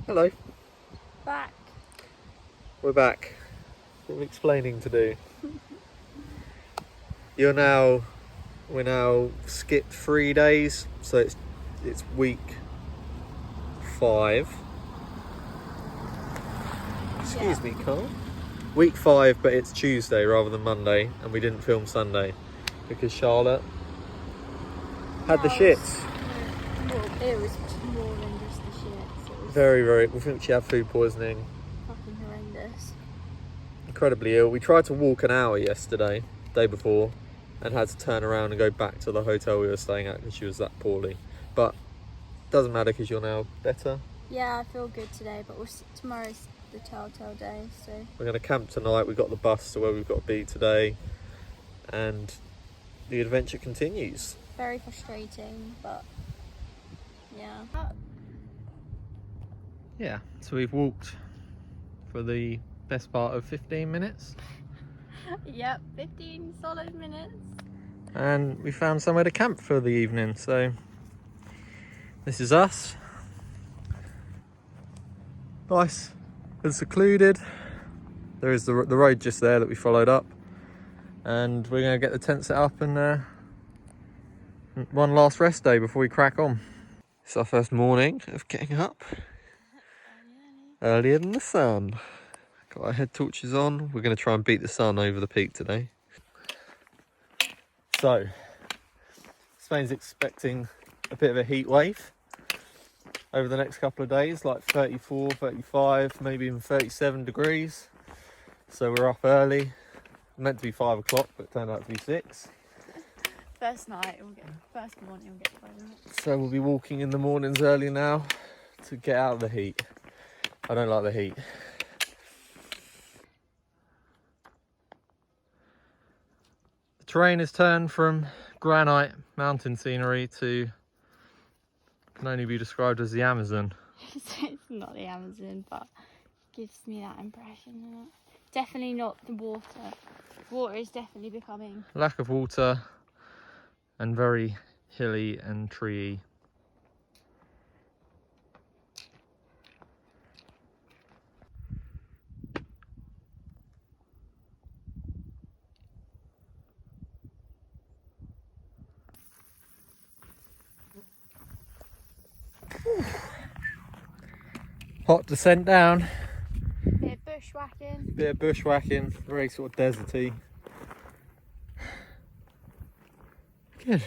Hello. Back. We're back. Got explaining to do. We're now skipped 3 days, so it's week 5. Excuse me, Carl. Week 5, but it's Tuesday rather than Monday, and we didn't film Sunday because Charlotte had the shits. It was more than just the shits. It was Very. We think she had food poisoning. fucking horrendous. Incredibly ill. We tried to walk an hour yesterday, day before, and had to turn around and go back to the hotel we were staying at because she was that poorly. But doesn't matter because you're now better. Yeah, I feel good today, but tomorrow's the telltale day, so. We're going to camp tonight. We've got the bus to where we've got to be today, and the adventure continues. Very frustrating, but yeah. Yeah, so we've walked for the best part of 15 minutes. Yep, 15 solid minutes. And we found somewhere to camp for the evening, so this is us. Nice and secluded. There is the road just there that we followed up, and we're going to get the tent set up and one last rest day before we crack on. It's our first morning of getting up earlier than the sun. Got our head torches on. We're going to try and beat the sun over the peak today. So Spain's expecting a bit of a heat wave over the next couple of days, like 34, 35, maybe even 37 degrees. So we're up early. Meant to be 5 o'clock, but it turned out to be 6. First morning we'll get 5 minutes. So we'll be walking in the mornings early now to get out of the heat. I don't like the heat. The terrain has turned from granite mountain scenery to can only be described as the Amazon. It's not the Amazon, but it gives me that impression, isn't it? Definitely not the water. Water is definitely becoming. Lack of water and very hilly and treey. Hot descent down. Bit of bushwhacking. Bit of bushwhacking, very sort of deserty. Good.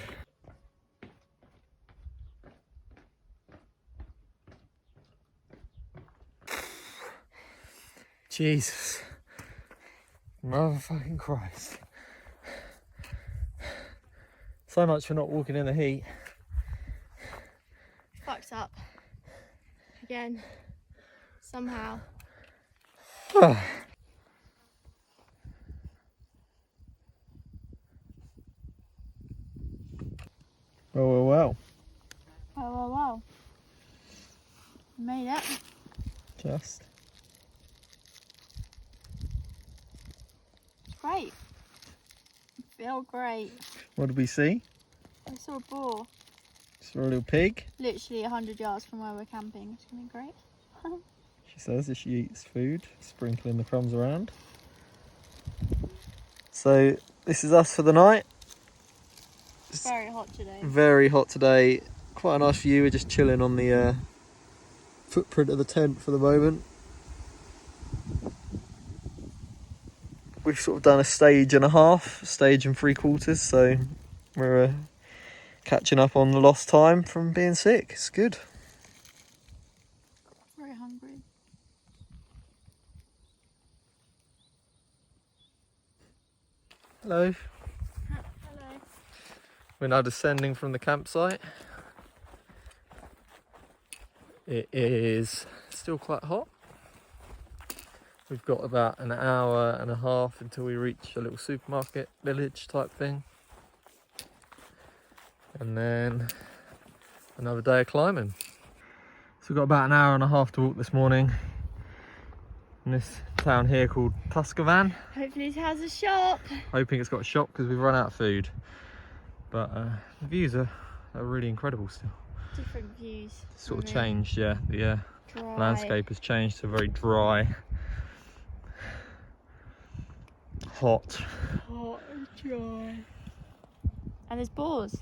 Jesus. Motherfucking Christ. So much for not walking in the heat. Fucked up. Again. Somehow. Well. Wow. Made it. Just. Great. Feel great. What did we see? I saw a boar. Saw a little pig. Literally 100 yards from where we're camping. It's gonna be great. She says as she eats food, sprinkling the crumbs around. So this is us for the night. It's very hot today. Very hot today. Quite a nice view. We're just chilling on the footprint of the tent for the moment. We've sort of done a stage and a half, stage and 3/4, so we're catching up on the lost time from being sick. It's good. Very hungry. Hello. Hello. We're now descending from the campsite. It is still quite hot. We've got about an hour and a half until we reach a little supermarket village type thing. And then another day of climbing. So we've got about an hour and a half to walk this morning in this town here called Tuscavan. Hopefully it has a shop. Hoping it's got a shop because we've run out of food. But the views are really incredible still. Different views. Sort of changed, yeah. dry. Landscape has changed to very dry, hot. Hot and dry. And there's boars.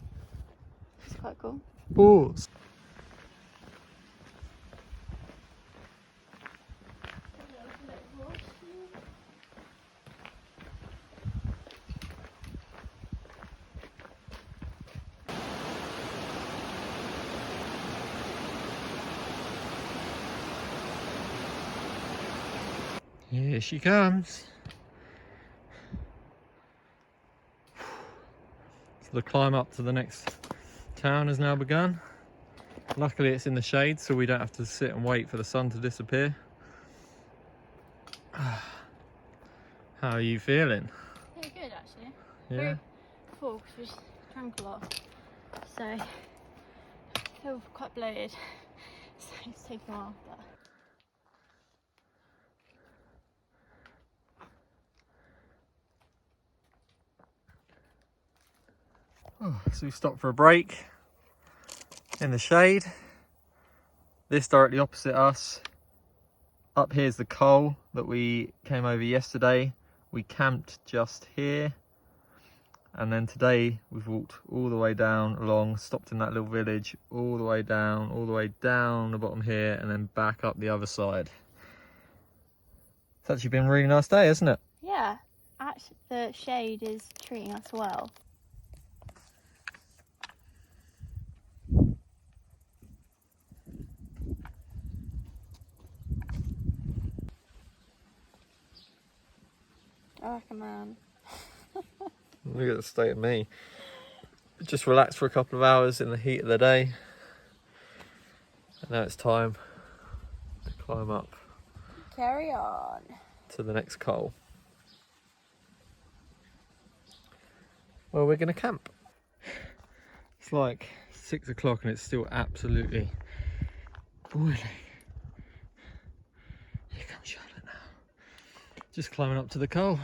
It's quite cool. Boars. Here she comes. So the climb up to the next town has now begun. Luckily it's in the shade, so we don't have to sit and wait for the sun to disappear. How are you feeling? Yeah, good actually. Yeah? Very full because we just drank a lot. So I feel quite bloated. So it's taken a while, but So we stopped for a break in the shade. This directly opposite us. Up here's the coal that we came over yesterday. We camped just here. And then today we've walked all the way down along, stopped in that little village, all the way down the bottom here, and then back up the other side. It's actually been a really nice day, hasn't it? yeah, actually the shade is treating us well. I like a man. Look at the state of me. Just relaxed for a couple of hours in the heat of the day. And now it's time to climb up Carry on. to the next coal. Well, we're gonna camp. It's like 6 o'clock and it's still absolutely boiling. Here comes Charlotte now. Just climbing up to the coal.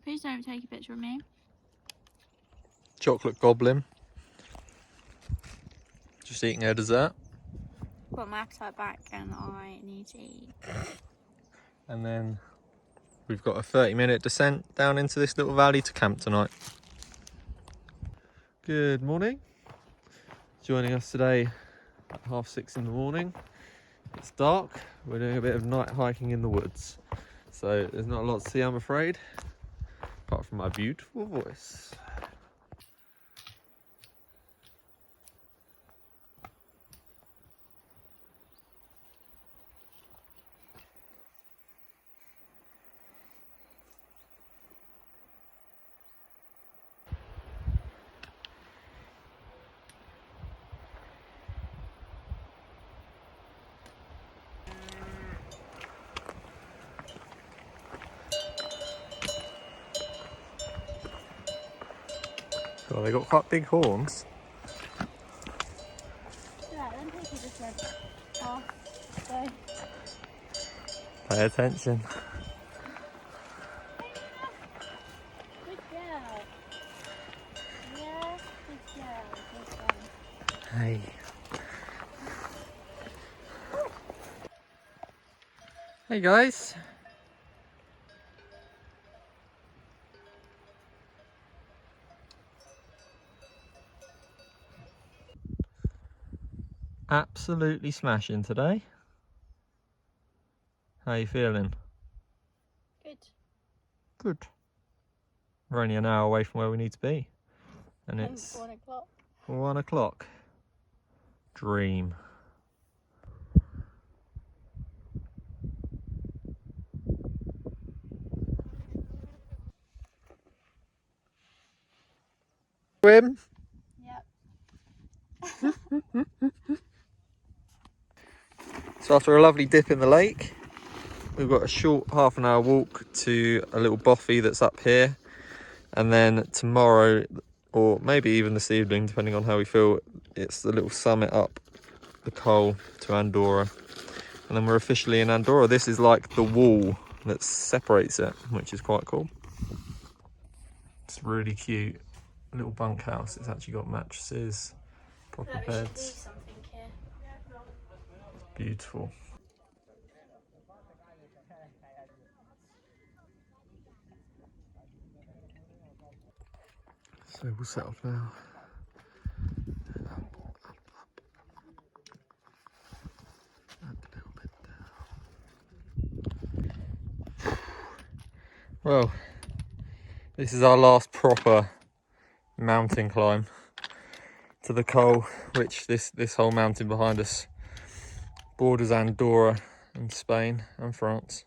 Please don't take a picture of me. Chocolate goblin. Just eating her dessert. Got my appetite back and I need to eat. And then we've got a 30-minute descent down into this little valley to camp tonight. Good morning. Joining us today at 6:30 in the morning. It's dark. We're doing a bit of night hiking in the woods. So there's not a lot to see, I'm afraid, apart from my beautiful voice. Oh, they got quite big horns. Yeah, then take you just went off. So Pay attention. good girl. Yeah, good girl. Good girl. Hey. Hey guys. Absolutely smashing today. How you feeling? Good. Good. We're only an hour away from where we need to be. And it's 1 o'clock. 1 o'clock. Dream. Swim. Yep. So after a lovely dip in the lake, we've got a short half-an-hour walk to a little bothy that's up here. And then tomorrow, or maybe even this evening, depending on how we feel, it's the little summit up the coal to Andorra. And then we're officially in Andorra. This is like the wall that separates it, which is quite cool. It's really cute. little bunkhouse. It's actually got mattresses, proper beds. Something here. Beautiful. So we'll set off now. And a little bit down. Well, this is our last proper mountain climb to the Col, which this whole mountain behind us borders Andorra and Spain and France.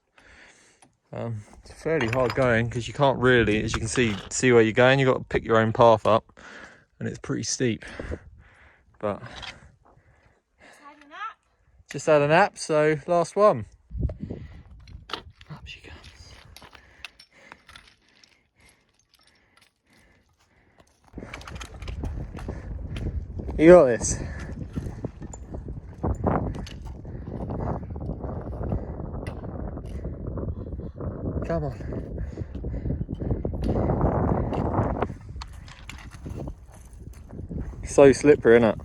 It's fairly hard going because you can't really, as you can see where you're going. You've got to pick your own path up, and it's pretty steep. But just had a nap, so last one. Up she comes. You got this. Come on. So slippery, isn't it?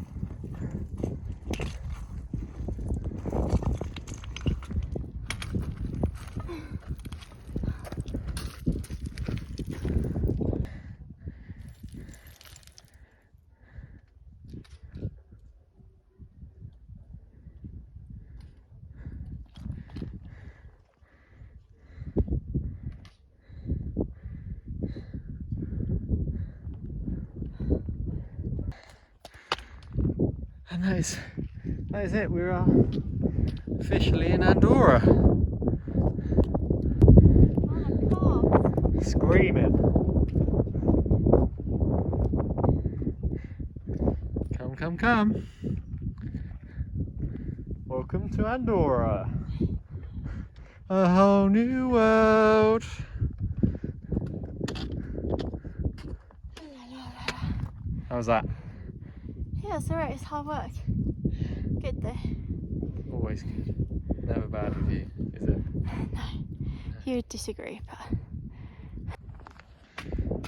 And that is it. We're officially in Andorra. Screaming. Come. Welcome to Andorra. A whole new world. How's that? Yeah, it's alright. It's hard work. Good though. Always good. Never bad with you, is it? No, you would disagree, but.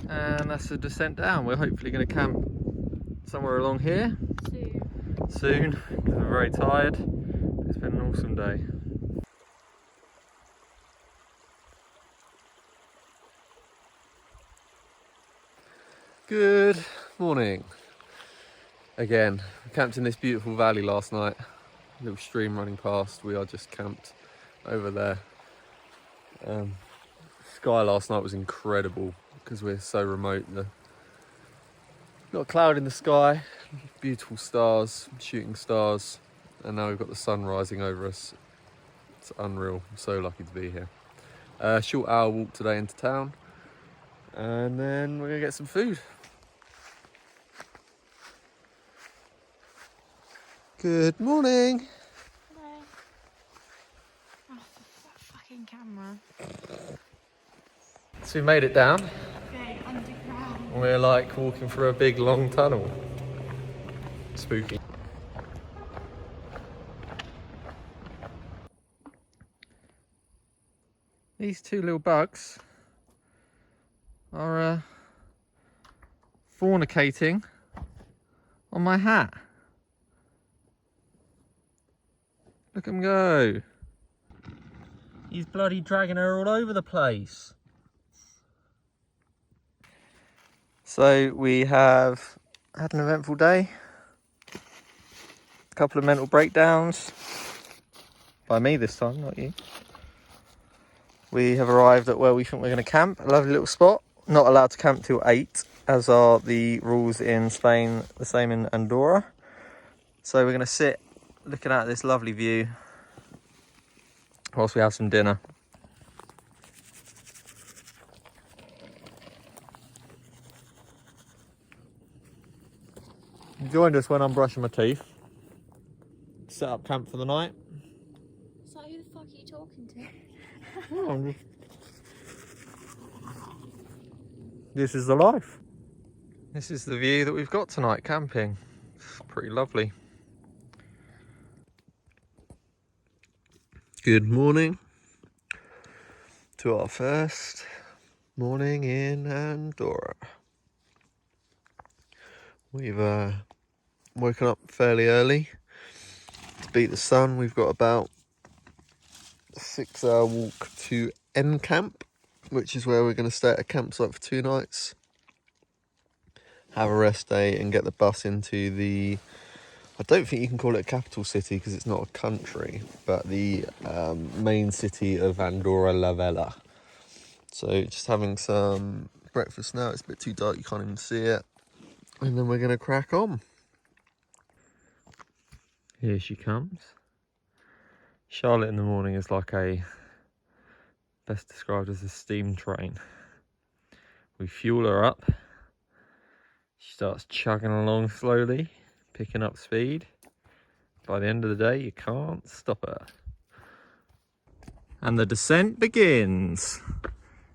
And that's the descent down. We're hopefully going to camp somewhere along here soon because we're very tired. It's been an awesome day. Good morning. Again, we camped in this beautiful valley last night. A little stream running past. We are just camped over there. Sky last night was incredible because we're so remote. Got a cloud in the sky, beautiful stars, shooting stars, and now we've got the sun rising over us. It's unreal. I'm so lucky to be here. Short hour walk today into town, and then we're gonna get some food. Good morning. Hello. Oh, that fucking camera. So we made it down. Going underground. We're like walking through a big long tunnel. Spooky. These two little bugs are fornicating on my hat. Look at him go. He's bloody dragging her all over the place. So we have had an eventful day. A couple of mental breakdowns. By me this time, not you. We have arrived at where we think we're going to camp. A lovely little spot. Not allowed to camp till 8, as are the rules in Spain, the same in Andorra. So we're going to sit looking at this lovely view whilst we have some dinner. You joined us when I'm brushing my teeth. Set up camp for the night. So who the fuck are you talking to? Oh, this is the life. This is the view that we've got tonight camping. It's pretty lovely. Good morning to our first morning in Andorra. We've woken up fairly early to beat the sun. We've got about a 6-hour walk to N Camp, which is where we're going to stay at a campsite for 2 nights, have a rest day and get the bus into the, I don't think you can call it a capital city because it's not a country, but the main city of Andorra la Vella. So just having some breakfast now. It's a bit too dark, you can't even see it. And then we're going to crack on. Here she comes. Charlotte in the morning is like best described as a steam train. We fuel her up. She starts chugging along slowly, picking up speed. By the end of the day, you can't stop her. And the descent begins.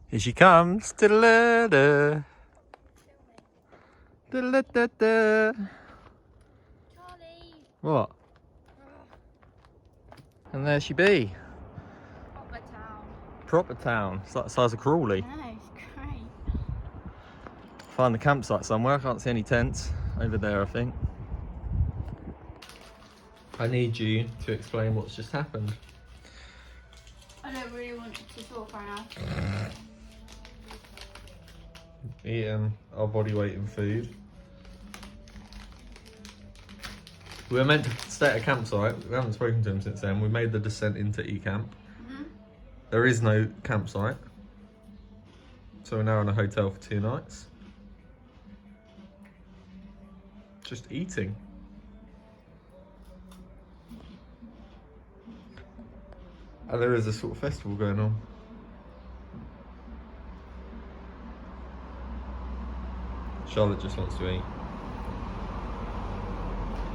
Here she comes. Da-da-da-da. Da-da-da-da. Charlie! What? And there she be. Proper town. Proper town. It's like the size of Crawley. No, it's great. Find the campsite somewhere. I can't see any tents. Over there, I think. I need you to explain what's just happened. I don't really want to talk right now. Eating our body weight in food. We were meant to stay at a campsite. We haven't spoken to him since then. We made the descent into E-Camp. There is no campsite. So we're now in a hotel for 2 nights. Just eating. And there is a sort of festival going on. Charlotte just wants to eat.